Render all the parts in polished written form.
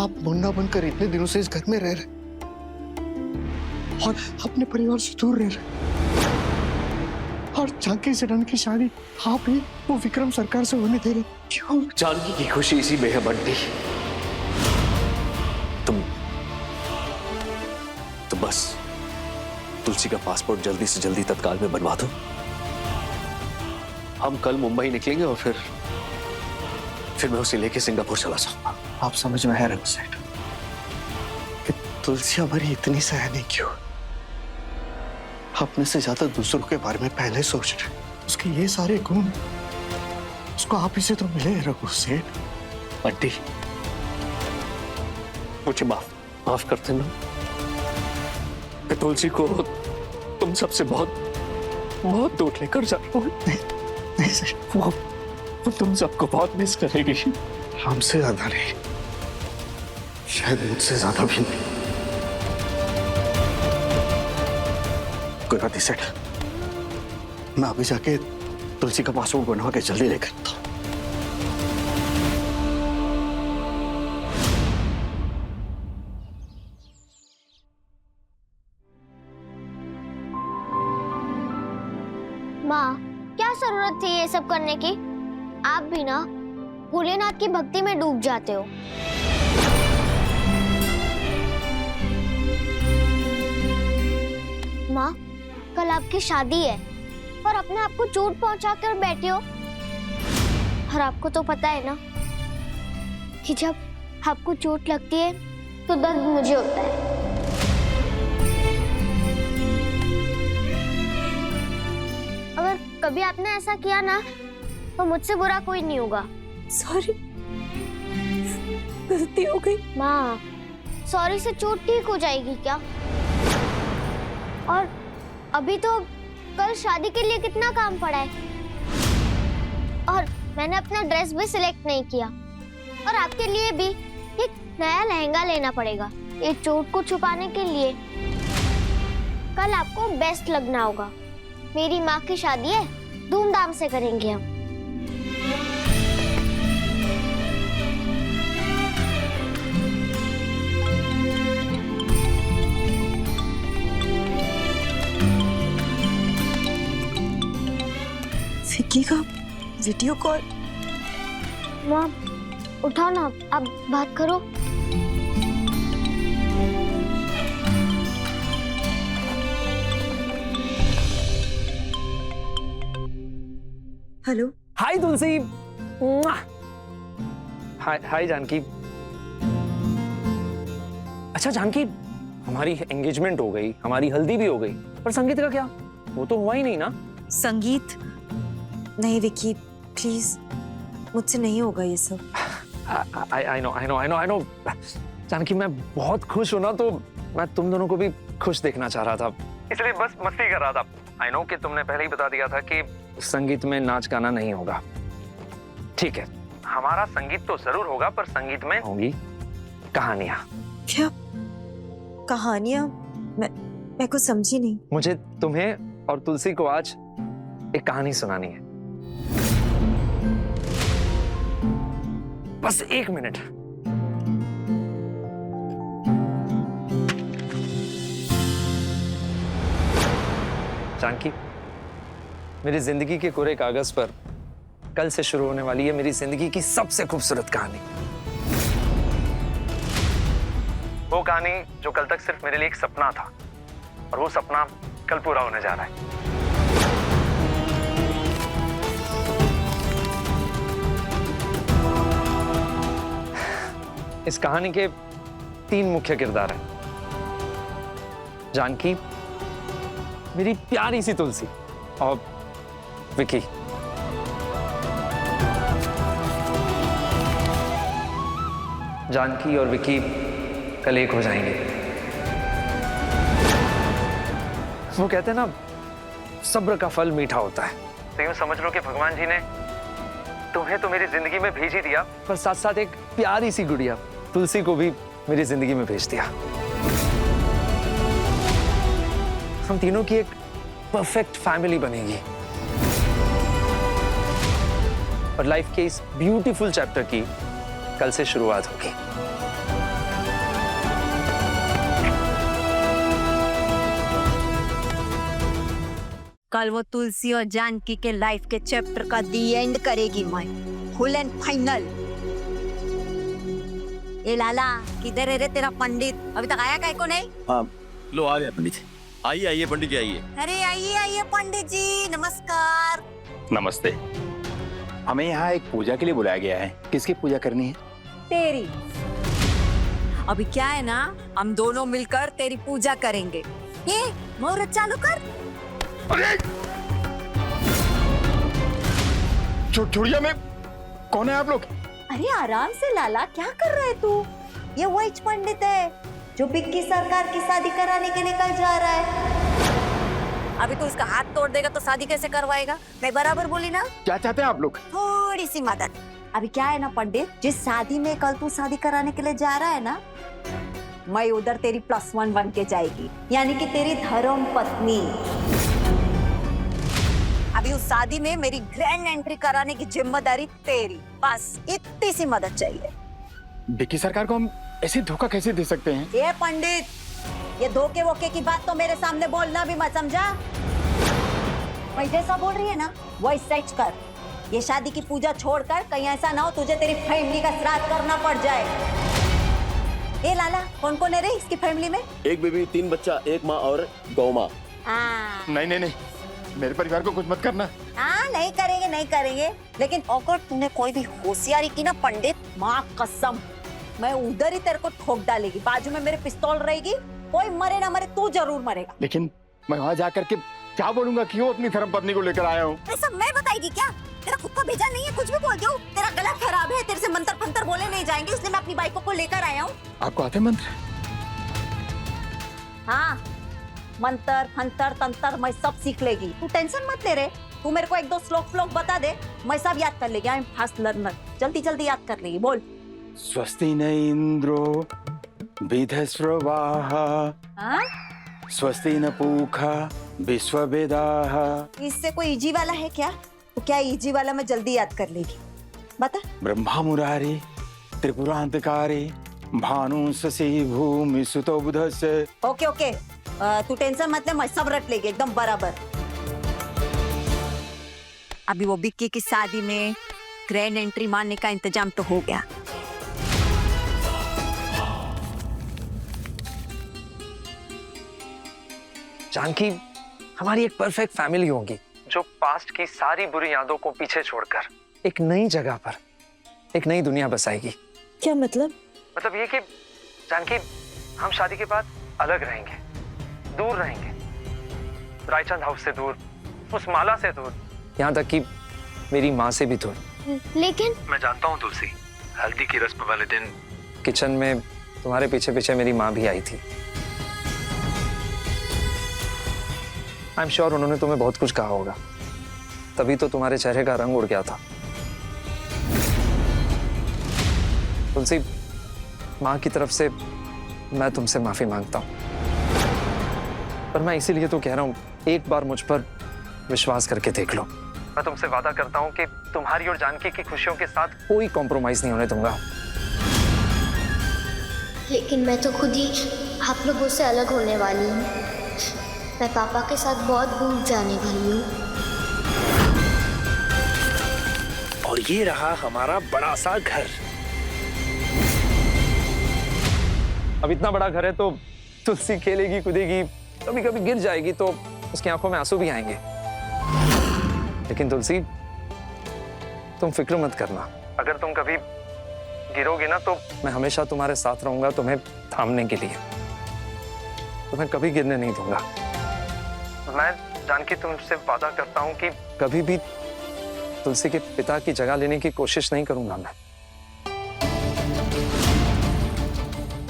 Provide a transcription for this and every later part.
आप मुन्ना बनकर इतने दिनों से इस घर में रह रहे और अपने परिवार से दूर रह रहे, और जानकी सेठन की शादी आप ही वो विक्रम सरकार से होने दे रहे। क्यों? जानकी की खुशी इसी में है बंटी। तुम बस तुलसी का पासपोर्ट जल्दी से जल्दी तत्काल में बनवा दो। हम कल मुंबई निकलेंगे और फिर मैं उसे लेके सिंगापुर चला जाऊंगा। आप समझ में है रघु सेठ कि तुलसी हमारी इतनी सयानी क्यों? अपने से ज्यादा दूसरों के बारे में पहले सोच रहे। उसके ये सारे गुण उसको आप ही से तो मिले रघु सेठ। बंटी मुझे माफ करते ना। तुलसी को तुम सबसे बहुत दूर लेकर जा रहा हूं। नहीं सर, वो तुम सबको बहुत मिस करेगी। हमसे ज्यादा नहीं, शायद मुझसे ज्यादा भी नहीं। कोई बात नहीं सेठ, मैं अभी जाके तुलसी का पासपोर्ट बनवा के जल्दी लेकर आता हूं। माँ, क्या जरूरत थी ये सब करने की? आप भी ना भोलेनाथ की भक्ति में डूब जाते हो। माँ, कल आपकी शादी है और अपने आप को चोट पहुंचा कर बैठे हो। और आपको तो पता है ना कि जब आपको चोट लगती है तो दर्द मुझे होता है। अगर कभी आपने ऐसा किया ना तो मुझसे बुरा कोई नहीं होगा। सॉरी, गलती हो गई। माँ, सॉरी से चोट ठीक हो जाएगी क्या? और अभी तो कल शादी के लिए कितना काम पड़ा है, और मैंने अपना ड्रेस भी सिलेक्ट नहीं किया, और आपके लिए भी एक नया लहंगा लेना पड़ेगा ये चोट को छुपाने के लिए। कल आपको बेस्ट लगना होगा। मेरी माँ की शादी है, धूमधाम से करेंगे हम। विक्की का वीडियो कॉल। माँ, उठाओ ना, आप बात करो। हेलो। हाय तुलसी। हाय जानकी। अच्छा जानकी, हमारी एंगेजमेंट हो गई, हमारी हल्दी भी हो गई, पर संगीत का क्या? वो तो हुआ ही नहीं ना। संगीत नहीं विक्की, प्लीज, मुझसे नहीं होगा ये सब। I know। जानकी, मैं बहुत खुश हूं ना, तो मैं तुम दोनों को भी खुश देखना चाह रहा था, इसलिए बस मस्ती कर रहा था। आई नो कि तुमने पहले ही बता दिया था कि संगीत में नाच गाना नहीं होगा। ठीक है, हमारा संगीत तो जरूर होगा, पर संगीत में होंगी कहानियां। क्या कहानियां? मैं कुछ समझी नहीं। मुझे तुम्हें और तुलसी को आज एक कहानी सुनानी है। बस 1 मिनट। जानकी, मेरी जिंदगी के कोरे कागज पर कल से शुरू होने वाली है मेरी जिंदगी की सबसे खूबसूरत कहानी। वो कहानी जो कल तक सिर्फ मेरे लिए एक सपना था, और वो सपना कल पूरा होने जा रहा है। इस कहानी के 3 मुख्य किरदार हैं। जानकी, मेरी प्यारी सी तुलसी, और विकी। जानकी और विकी कल एक हो जाएंगे। वो कहते हैं ना, सब्र का फल मीठा होता है। तो यूं समझ लो कि भगवान जी ने तुम्हें तो मेरी जिंदगी में भेज ही दिया, पर साथ साथ एक प्यारी सी गुड़िया तुलसी को भी मेरी जिंदगी में भेज दिया। हम तीनों की एक परफेक्ट फैमिली बनेगी, और लाइफ के इस ब्यूटीफुल चैप्टर की कल से शुरुआत होगी। कल वो तुलसी और जानकी के लाइफ के चैप्टर का दी एंड करेगी मैं, फुल एंड फाइनल। ए लाला, किधर है रे तेरा पंडित? अभी तक आया काय को नहीं? हाँ, लो आ गया पंडित जी। आइए आइए पंडित जी आइए। अरे आइए आइए पंडित जी, नमस्कार। नमस्ते। हमें यहाँ एक पूजा के लिए बुलाया गया है। किसकी पूजा करनी है? तेरी। अभी क्या है ना, हम दोनों मिलकर तेरी पूजा करेंगे। ये मुहूर्त चालू कर। छोड़िए, मैं कौन है आप लोग? अरे आराम से लाला, क्या कर रहा है तू? ये वही पंडित है जो बिक्की सरकार की शादी कराने के लिए कल जा रहा है। अभी तो उसका हाथ तोड़ देगा तो शादी कैसे करवाएगा? मैं बराबर बोली ना? क्या चाहते हैं आप लोग? थोड़ी सी मदद। अभी क्या है ना पंडित, जिस शादी में कल तू शादी कराने के लिए जा रहा है ना, मैं उधर तेरी +1 बन के जाएगी, यानी कि तेरी धर्म पत्नी। अभी उस शादी में मेरी ग्रैंड एंट्री कराने की जिम्मेदारी तेरी। बस इतनी सी मदद चाहिए। बिक्की सरकार को हम ऐसे धोखा कैसे दे सकते हैं? ये पंडित, ये धोखे वोखे की बात तो मेरे सामने बोलना भी मत, समझा? मैं जैसा बोल रही है ना वही सच कर। ये शादी की पूजा छोड़कर कहीं ऐसा ना हो तुझे तेरी फैमिली का श्राद्ध करना पड़ जाए। ए लाला, कौन कौन है रे इसकी फैमिली में? एक बेबी, 3 बच्चा, 1 माँ और गौ माँ। नहीं नहीं नहीं, मेरे परिवार को कुछ मत करना। नहीं करेंगे, नहीं करेंगे। लेकिन अगर तूने कोई भी होशियारी की ना पंडित, माँ कसम मैं उधर ही तेरे को ठोक डालेगी। बाजू में मेरे पिस्तौल रहेगी, कोई मरे ना मरे तू जरूर मरेगा। लेकिन मैं वहाँ जाकर के क्या बोलूंगा? क्यों अपनी धर्मपत्नी को लेकर आया हूँ? सब मैं बताएगी क्या? तेरा खुद का भेजा नहीं है, कुछ भी बोल दो। तेरा गला खराब है, तेरे से मंत्र फंतर बोले नहीं जाएंगे, इसलिए मैं अपनी बाइकों को लेकर आया हूँ। आपको आते मंत्र? हाँ, मंत्र फंतर तंत्र मैं सब सीख लेगी, तू टेंशन मत ले रे। तू मेरे को 1-2 श्लोक बता दे, मैं सब याद कर लेगी। आई एम फास्ट लर्नर, जल्दी जल्दी याद कर लेगी। बोल। स्वस्ति न इंद्रो विधस्रवाः, स्वस्ति न पूषा विश्ववेदाः। इससे कोई इजी वाला है क्या? तो क्या इजी वाला मैं जल्दी याद कर लेगी, बता। ब्रह्मा मुरारी त्रिपुरांतकारी भानु शशि भूमि सुतो बुधस्य। ओके ओके, तू टेंशन मत ले, मैं सब रट लेगी एकदम बराबर। अभी वो बिक्की की शादी में ग्रैंड एंट्री मारने का इंतजाम तो हो गया। जानकी हमारी एक परफेक्ट फैमिली होगी जो पास्ट की सारी बुरी यादों को पीछे छोड़कर एक नई जगह पर एक नई दुनिया बसाएगी। क्या मतलब? मतलब ये कि जानकी हम शादी के बाद अलग रहेंगे, दूर रहेंगे, रायचंद हाउस से दूर, उस माला से दूर, यहाँ तक कि मेरी माँ से भी दूर। लेकिन मैं जानता हूँ तुलसी, हल्दी की रस्म वाले दिन किचन में तुम्हारे पीछे पीछे मेरी माँ भी आई थी। आई एम श्योर उन्होंने तुम्हें बहुत कुछ कहा होगा, तभी तो तुम्हारे चेहरे का रंग उड़ गया था। तुलसी, माँ की तरफ से मैं तुमसे माफी मांगता हूँ, पर मैं इसीलिए तो कह रहा हूँ, एक बार मुझ पर विश्वास करके देख लो। मैं तुमसे वादा करता हूँ कि तुम्हारी और जानकी की खुशियों के साथ कोई कॉम्प्रोमाइज नहीं होने दूंगा। लेकिन मैं तो खुद ही आप लोगों से अलग होने वाली हूँ। मैं पापा के साथ बहुत दूर जाने वाली हूँ। और ये रहा हमारा बड़ा सा घर। अब इतना बड़ा घर है तो तुलसी खेलेगी कूदेगी, कभी कभी गिर जाएगी तो उसकी आंखों में आंसू भी आएंगे। लेकिन तुलसी, तुम फिक्र मत करना, अगर तुम कभी गिरोगे ना तो मैं हमेशा तुम्हारे साथ रहूंगा, तुम्हें थामने के लिए। तुम्हें कभी गिरने नहीं दूंगा। मैं जानकी तुमसे वादा करता हूं कि कभी भी तुलसी के पिता की जगह लेने की कोशिश नहीं करूंगा।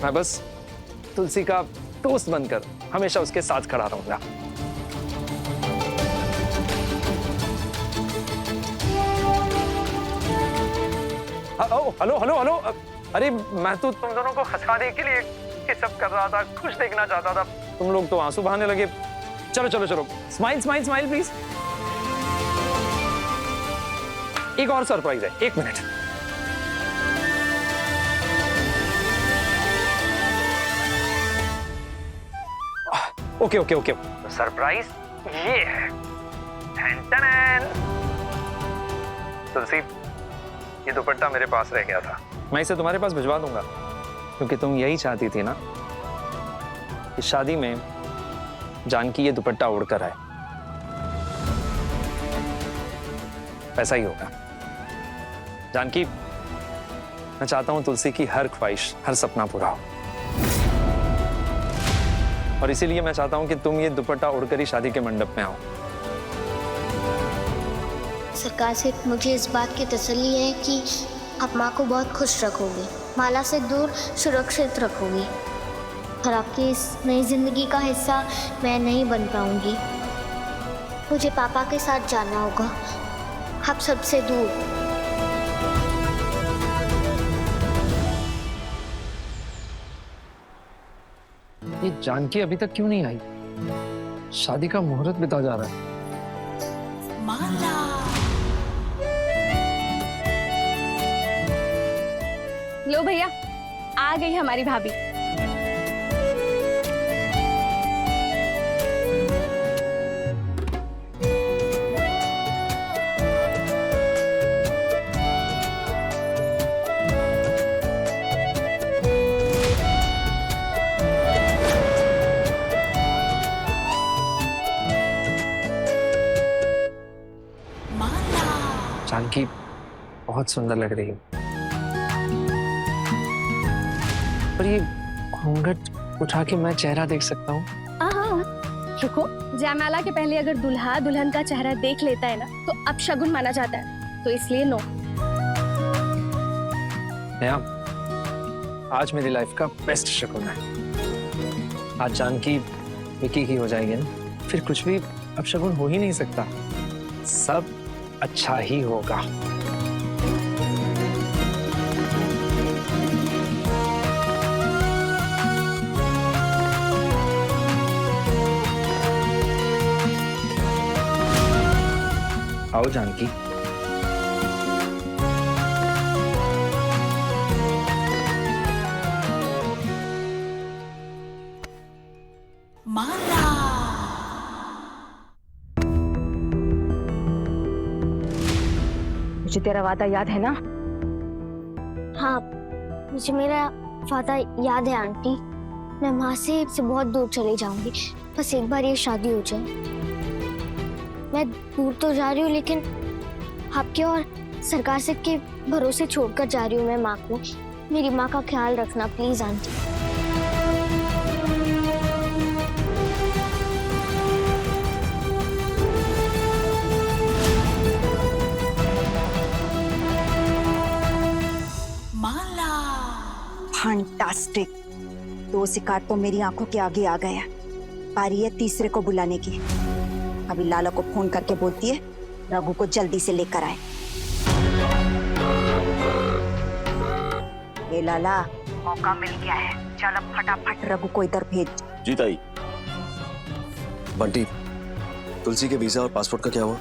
मैं बस तुलसी का दोस्त बनकर हमेशा उसके साथ खड़ा रहूंगा। हेलो हेलो हेलो, अरे मैं तो तुम दोनों को हंसाने के लिए ये सब कर रहा था, खुश देखना चाहता था, तुम लोग तो आंसू बहाने लगे। चलो चलो चलो, स्माइल स्माइल स्माइल प्लीज। एक और सरप्राइज है, 1 minute. Okay okay okay, surprise ये है तुलसी, ये दुपट्टा मेरे पास रह गया था, मैं इसे तुम्हारे पास भिजवा दूंगा, क्योंकि तुम यही चाहती थी ना कि शादी में जानकी ये दुपट्टा उड़कर आए। ऐसा ही होगा जानकी। मैं चाहता हूं तुलसी की हर ख्वाहिश, हर सपना पूरा हो, और इसीलिए मैं चाहता हूं कि तुम ये दुपट्टा उड़कर ही शादी के मंडप में आओ। सरकार से मुझे इस बात की तसल्ली है कि आप माँ को बहुत खुश रखोगे, माला से दूर सुरक्षित रखोगी, और आपकी इस नई जिंदगी का हिस्सा मैं नहीं बन पाऊंगी। मुझे पापा के साथ जाना होगा, आप सबसे दूर। ये जानकी अभी तक क्यों नहीं आई? शादी का मुहूर्त बिता जा रहा है। लो भैया, आ गई हमारी भाभी। जानकी बहुत सुंदर लग रही है, पर ये घूंघट उठा के मैं चेहरा देख सकता हूँ? हाँ, रुको। जयमाला के पहले अगर दूल्हा दुल्हन का चेहरा देख लेता है ना, तो अपशगुन माना जाता है, तो इसलिए नो। नेहा, आज मेरी लाइफ का बेस्ट शगुन है। आज जानकी विकी की हो जाएगी ना, फिर कुछ भी अपशगुन हो ही नहीं सकता, सब अच्छा ही होगा। आओ जानकी। मुझे तेरा वादा याद है ना? हाँ, मुझे मेरा वादा याद है आंटी। मैं माँ से बहुत दूर चली जाऊंगी, बस एक बार ये शादी हो जाए। मैं दूर तो जा रही हूँ, लेकिन आपके और सरकार से के भरोसे छोड़कर जा रही हूँ मैं माँ को। मेरी माँ का ख्याल रखना प्लीज आंटी। फैंटास्टिक। दो शिकार तो मेरी आंखों के आगे आ गया। पारी है तीसरे को बुलाने की। अभी लाला को फोन करके बोलती है रघु को जल्दी से लेकर आए। ये लाला, मौका मिल गया है, चल अब फटाफट रघु को इधर भेज। जी ताई। बंटी, तुलसी के वीजा और पासपोर्ट का क्या हुआ?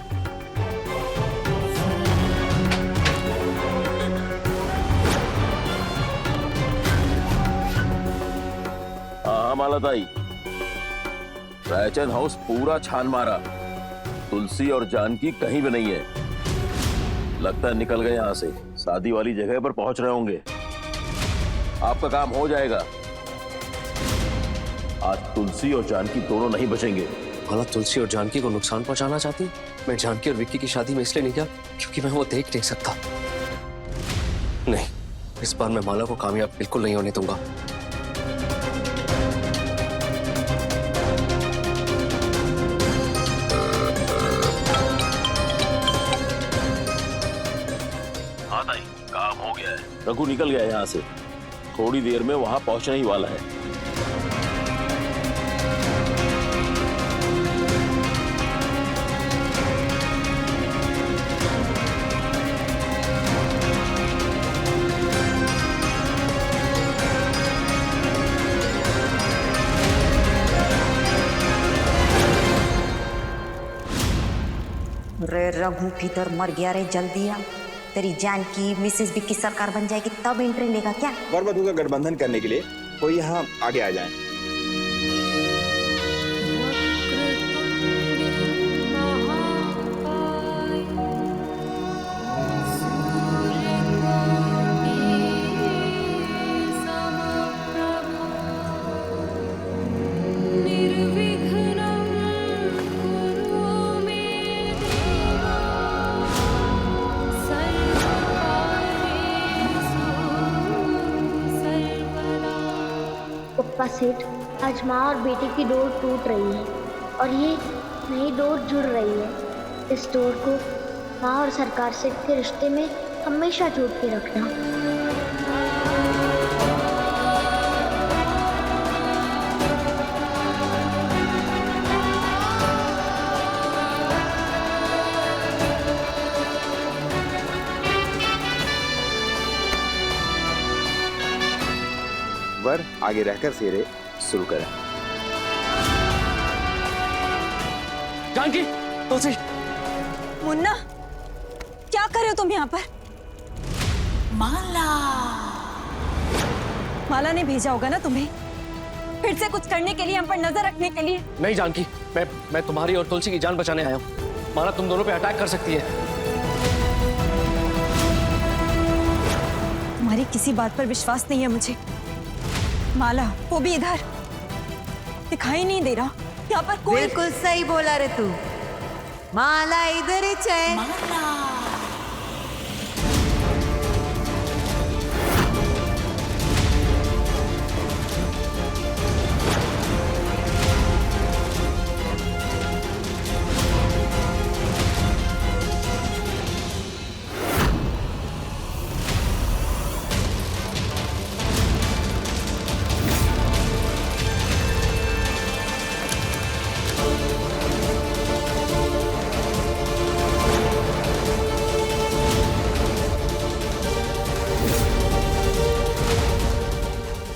हाँ माला ताई, रायचंद हाउस पूरा छान मारा, तुलसी और जानकी कहीं भी नहीं है। लगता है निकल गए यहाँ से, शादी वाली जगह पर पहुंच रहे होंगे। आपका काम हो जाएगा। आज तुलसी और जानकी दोनों नहीं बचेंगे। माला तुलसी और जानकी को नुकसान पहुंचाना चाहती? मैं जानकी और विक्की की शादी में इसलिए नहीं गया क्योंकि मैं वो देख नहीं सकता। नहीं, इस बार मैं माला को कामयाब बिल्कुल नहीं होने दूंगा। हाँ ताई, काम हो गया है। रघु निकल गया यहाँ से, थोड़ी देर में वहां पहुंचने ही वाला है। रे रघु किधर मर गया रे, जल्दी आ। तेरी जानकी मिसेस विक्की सरकार बन जाएगी तब एंट्री लेगा क्या? वर वधू का गठबंधन करने के लिए कोई यहाँ आगे आ जाए। पुष्पा सेठ, आज माँ और बेटे की डोर टूट रही है और ये नई डोर जुड़ रही है। इस डोर को माँ और सरकार सेठ के रिश्ते में हमेशा जोड़ के रखना। वर आगे रहकर फेरे शुरू करें। जानकी, तुलसी, मुन्ना, क्या कर रहे हो तुम यहाँ पर? माला ने भेजा होगा ना तुम्हें, फिर से कुछ करने के लिए, हम पर नजर रखने के लिए। नहीं जानकी, मैं तुम्हारी और तुलसी की जान बचाने आया हूँ। माला तुम दोनों पे अटैक कर सकती है। तुम्हारी किसी बात पर विश्वास नहीं है मुझे। माला, वो भी इधर, दिखाई नहीं दे रहा यहाँ पर कोई। बिल्कुल सही बोला रे तू। माला इधर ही है।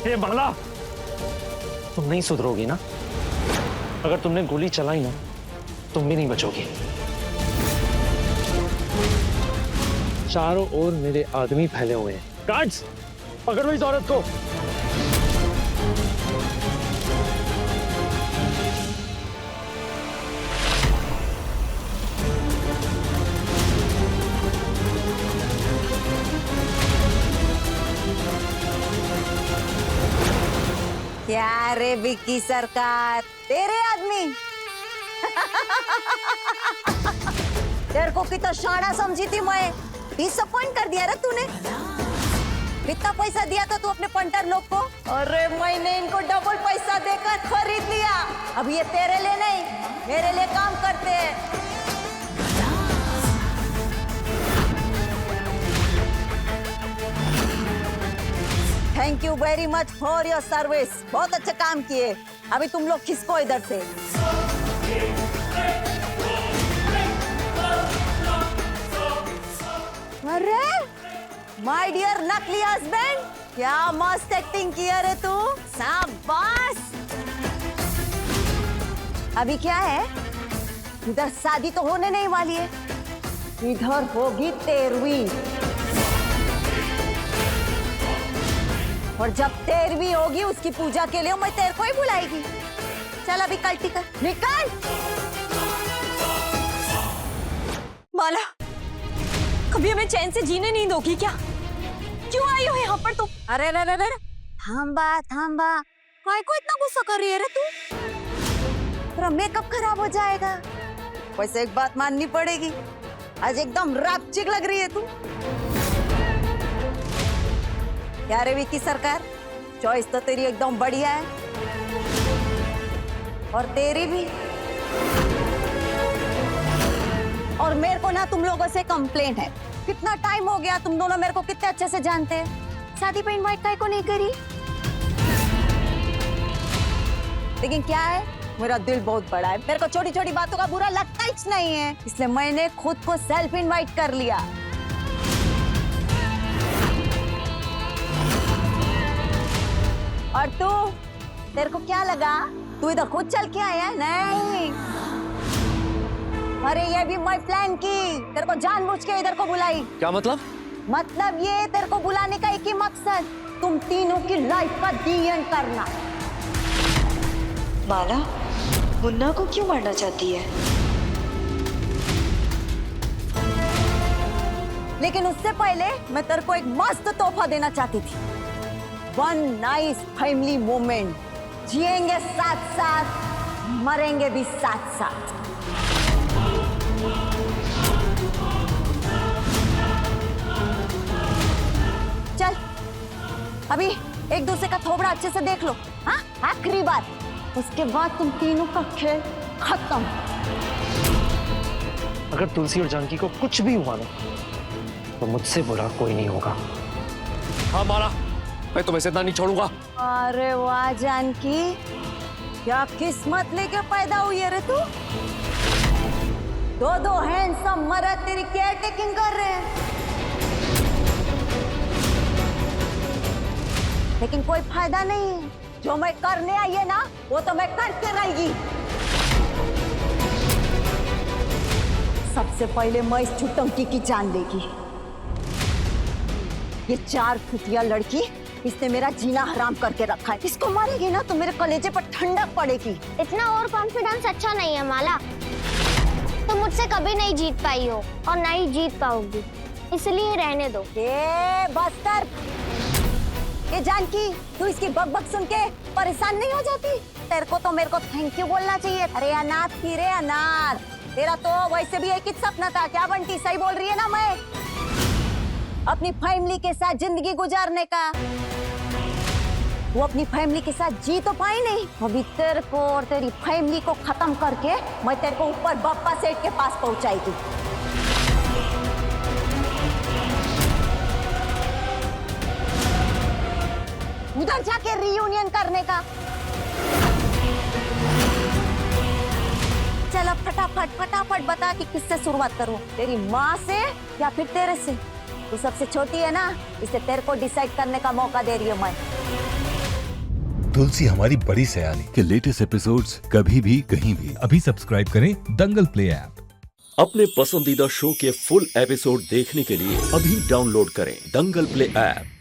हे माला, तुम नहीं सुधरोगी ना? अगर तुमने गोली चलाई ना, तुम भी नहीं बचोगी। चारों ओर मेरे आदमी फैले हुए हैं। गार्ड्स, पकड़ो इस औरत को। क्या रे विक्की सरकार, तेरे आदमी? तेरे को कितना शाना समझी थी मैं, डिसअपॉइंट कर दिया रे तूने। कितना पैसा दिया था तू अपने पंटर लोग को? अरे मैंने इनको डबल पैसा देकर खरीद लिया। अब ये तेरे लिए नहीं, मेरे लिए काम करते हैं। Thank you very much for your service. बहुत अच्छा काम किए। अभी तुम लोग खिसको इधर से। अरे माय डियर नकली हस्बैंड, क्या मस्त एक्टिंग किया रे तू, शाबाश। अभी क्या है, इधर शादी तो होने नहीं वाली है, इधर होगी 13वीं। और जब 13वीं होगी उसकी पूजा के लिए मैं तेरे को ही बुलाएगी। चल अभी कल्टी कर, निकल। माला, कभी हमें चैन से जीने नहीं दोगी क्या? क्यों आई हो यहाँ पर तुम? अरे रे रे रे, थांबा थांबा, काय को इतना गुस्सा कर रही है रे तू? तेरा मेकअप खराब हो जाएगा। वैसे एक बात माननी पड़ेगी, आज एकदम रापचिक लग रही है तू। क्या रे विक्की सरकार, चॉइस तो तेरी एकदम बढ़िया है, और तेरी भी। और मेरे को ना तुम लोगों से कंप्लेंट है। कितना टाइम हो गया, तुम दोनों मेरे को कितने अच्छे से जानते हैं। शादी पे इनवाइट काहे को नहीं करी? लेकिन क्या है, मेरा दिल बहुत बड़ा है, मेरे को छोटी छोटी बातों का बुरा लगता ही नहीं है, इसलिए मैंने खुद को सेल्फ इनवाइट कर लिया। और तू, तेरे को क्या लगा तू इधर खुद चल के आया? नहीं, अरे ये भी मैं प्लान की, तेरे को जानबूझ के इधर को बुलाई। क्या मतलब? मतलब ये, तेरे को बुलाने का एक ही मकसद, तुम तीनों की लाइफ का दी एंड करना। माला मुन्ना को क्यों मारना चाहती है? लेकिन उससे पहले मैं तेरे को एक मस्त तोहफा देना चाहती थी। वन नाइस फैमिली मोमेंट, जिएंगे साथ साथ, मरेंगे भी साथ साथ। चल अभी एक दूसरे का थोबड़ा अच्छे से देख लो। हाँ, आखिरी बार, उसके बाद तुम तीनों का खेल खत्म। अगर तुलसी और जानकी को कुछ भी हुआ ना तो मुझसे बुरा कोई नहीं होगा। हाँ माला, मैं तुम्हें जिंदा नहीं छोड़ूंगा। अरे वाह जानकी, क्या किस्मत लेके पैदा हुई है रे तू। दो हैंडसम मर्द तेरी केयर टेकिंग कर रहे हैं, लेकिन कोई फायदा नहीं है। जो मैं करने आई है ना, वो तो मैं करके रहेगी। सबसे पहले मैं इस छुटंकी की जान लेगी। ये 4 फुटिया लड़की, इसने मेरा जीना हराम करके रखा है। इसको मारेगी ना तो मेरे कलेजे पर ठंडक पड़ेगी। इतना ओवर कॉन्फिडेंस अच्छा नहीं है माला। तुम मुझसे कभी नहीं जीत पाई हो और ना ही जीत पाओगी, इसलिए रहने दो। बस कर। ये जानकी, तू इसकी बकबक सुन के परेशान नहीं हो जाती? तेरे को तो मेरे को थैंक यू बोलना चाहिए। अरे अनाथ थी रे अनाथ। तेरा तो वैसे भी एक ही सपना था। क्या बंटी, सही बोल रही है ना मैं? अपनी फैमिली के साथ जिंदगी गुजारने का। वो अपनी फैमिली के साथ जी तो पाई नहीं। अभी तेरे को और तेरी फैमिली को खत्म करके मैं तेरे को ऊपर बप्पा सेठ के पास पहुंचाएगी। उधर जाके रियूनियन करने का। चलो फटाफट बता कि किससे शुरुआत करूं, तेरी माँ से या फिर तेरे से? तू सबसे छोटी है ना, इससे तेरे को डिसाइड करने का मौका दे रही हूं मैं। तुलसी हमारी बड़ी सयानी के लेटेस्ट एपिसोड्स कभी भी कहीं भी अभी सब्सक्राइब करें दंगल प्ले ऐप। अपने पसंदीदा शो के फुल एपिसोड देखने के लिए अभी डाउनलोड करें दंगल प्ले ऐप।